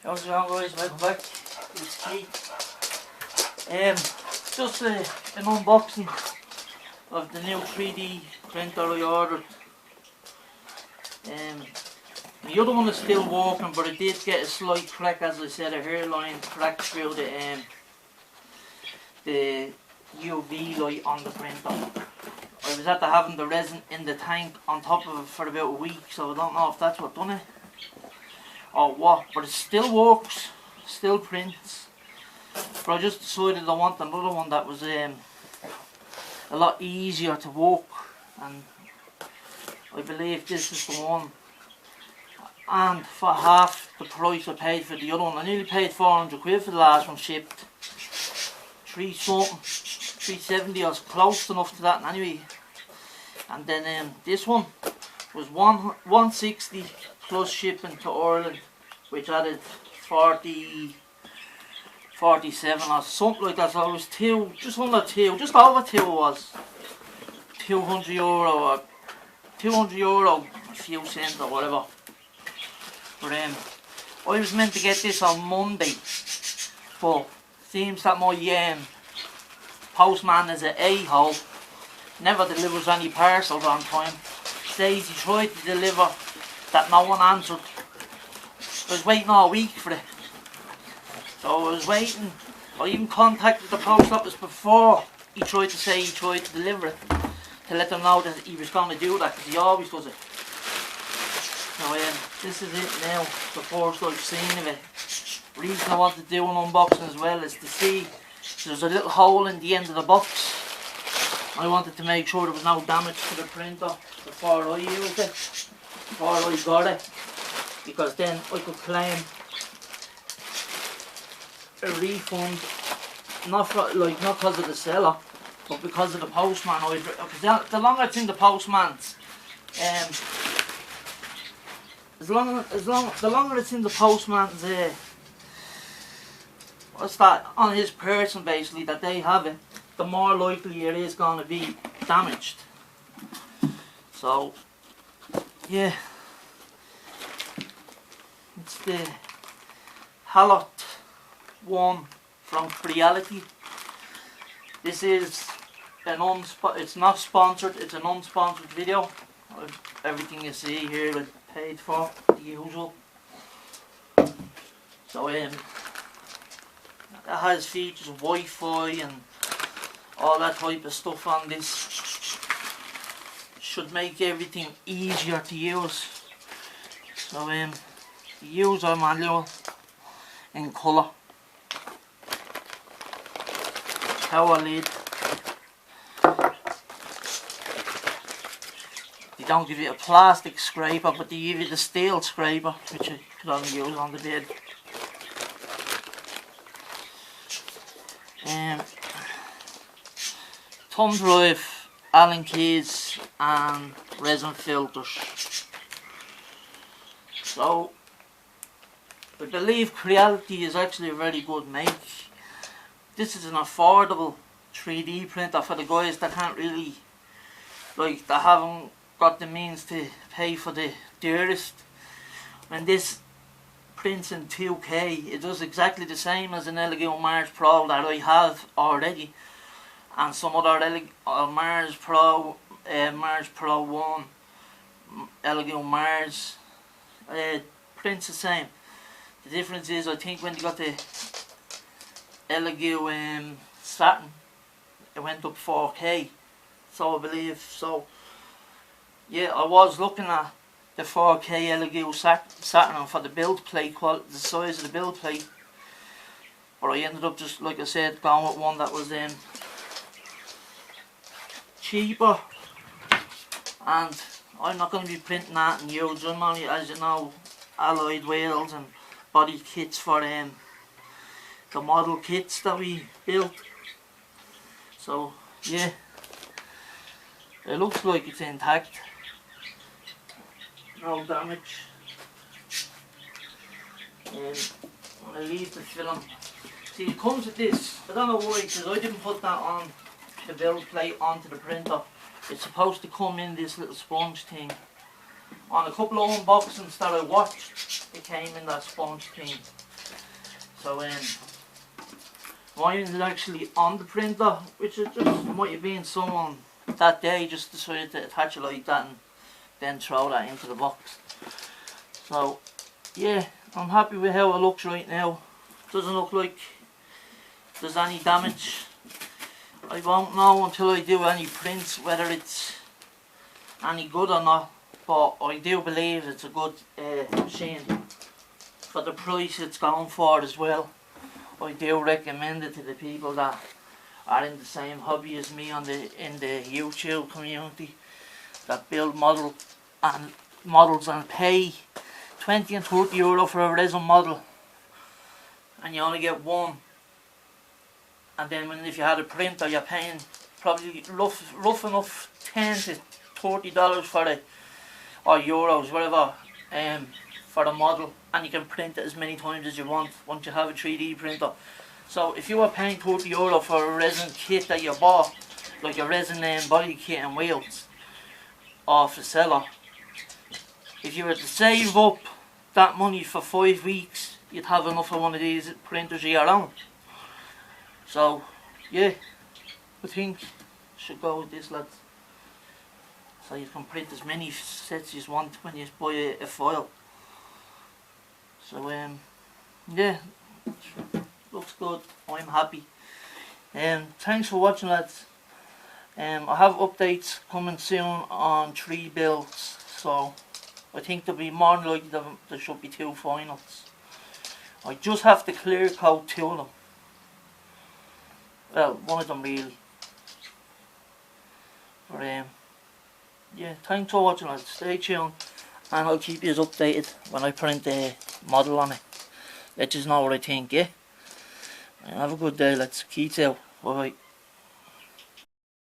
How's it going, guys? Welcome back. It's Keith. Just an unboxing of the new 3D printer I ordered. The other one is still working, but it did get a slight crack, as I said, a hairline crack through the UV light on the printer. I was after having the resin in the tank on top of it for about a week, so I don't know if that's what done it or what, but it still works, still prints. But I just decided I want another one that was a lot easier to work, and I believe this is the one. And for half the price I paid for the other one. I nearly paid 400 quid for the last one shipped. 3 something, 370 or close enough to that anyway. And then this one was 160 plus shipping to Ireland, which added 47 or something like that. So it was just under two, just over two. It was €200 or €200 a few cents or whatever. But I was meant to get this on Monday, but seems that my postman is an a-hole, never delivers any parcels on time. Says he tried to deliver, that no one answered. I was waiting all week for it. So I was waiting. I even contacted the post office before he tried to say he tried to deliver it, to let them know that he was going to do that, because he always does it. So this is it now, the first I've seen of it. The reason I want to do an unboxing as well is to see there's a little hole in the end of the box. I wanted to make sure there was no damage to the printer before I used it, before I got it, because then I could claim a refund, not because of the seller, but because of the postman. Because the longer it's in the postman's, the longer it's in the postman's, what's that, on his person basically, that they have it, the more likely it is going to be damaged. So, yeah, it's the HALOT one from CREALITY. This is it's not sponsored, it's an unsponsored video. Everything you see here is paid for, the usual. So it has features of Wi-Fi and all that type of stuff on this. Should make everything easier to use. So the user manual in colour. Power lid. They don't give you a plastic scraper, but they give you the steel scraper, which you could only use on the bed. Thumb drive, Allen keys and resin filters. So I believe CREALITY is actually a very good make. This is an affordable 3D printer for the guys that can't really, that haven't got the means to pay for the dearest. When this prints in 2K, it does exactly the same as an Elegoo Mars Pro that I have already, and some other Mars Pro 1, Elegoo Mars, prints the same. The difference is, I think when you got the Elegoo Saturn, it went up 4K, so I believe. So yeah, I was looking at the 4K Elegoo Saturn for the build plate, the size of the build plate, but I ended up just, like I said, going with one that was cheaper, and I'm not going to be printing that in huge. I'm only, as you know, alloyed wheels and body kits for the model kits that we built. So yeah, it looks like it's intact, no damage. I leave the film. See, it comes with this. I don't know why, because I didn't put that on the build plate onto the printer. It's supposed to come in this little sponge thing. On a couple of unboxings that I watched, it came in that sponge thing. So mine is actually on the printer, which is just might have been someone that day just decided to attach it like that and then throw that into the box. So yeah, I'm happy with how it looks right now. Doesn't look like there's any damage. I won't know until I do any prints whether it's any good or not, but I do believe it's a good machine for the price it's going for as well. I do recommend it to the people that are in the same hobby as me in the YouTube community, that build models and pay 20 and 30 euro for a resin model, and you only get one. And then if you had a printer, you're paying probably rough enough $10 to $30 for it, or euros, whatever, for the model, and you can print it as many times as you want once you have a 3D printer. So if you were paying 30 euro for a resin kit that you bought, like a resin body kit and wheels off the seller, if you were to save up that money for 5 weeks, you'd have enough of one of these printers of your own. So yeah, I think I should go with this, lads. So you can print as many sets as you want when you buy a file. So yeah, looks good. I'm happy. Thanks for watching, lads. I have updates coming soon on 3 builds, so I think there'll be more than likely there should be 2 finals. I just have to clear code 2 of them. Well, one of them really. But yeah, thanks for watching, lads. Stay tuned and I'll keep you updated when I print the model on it. Let you know what I think, yeah? Have a good day, lads. Keep out. Bye bye.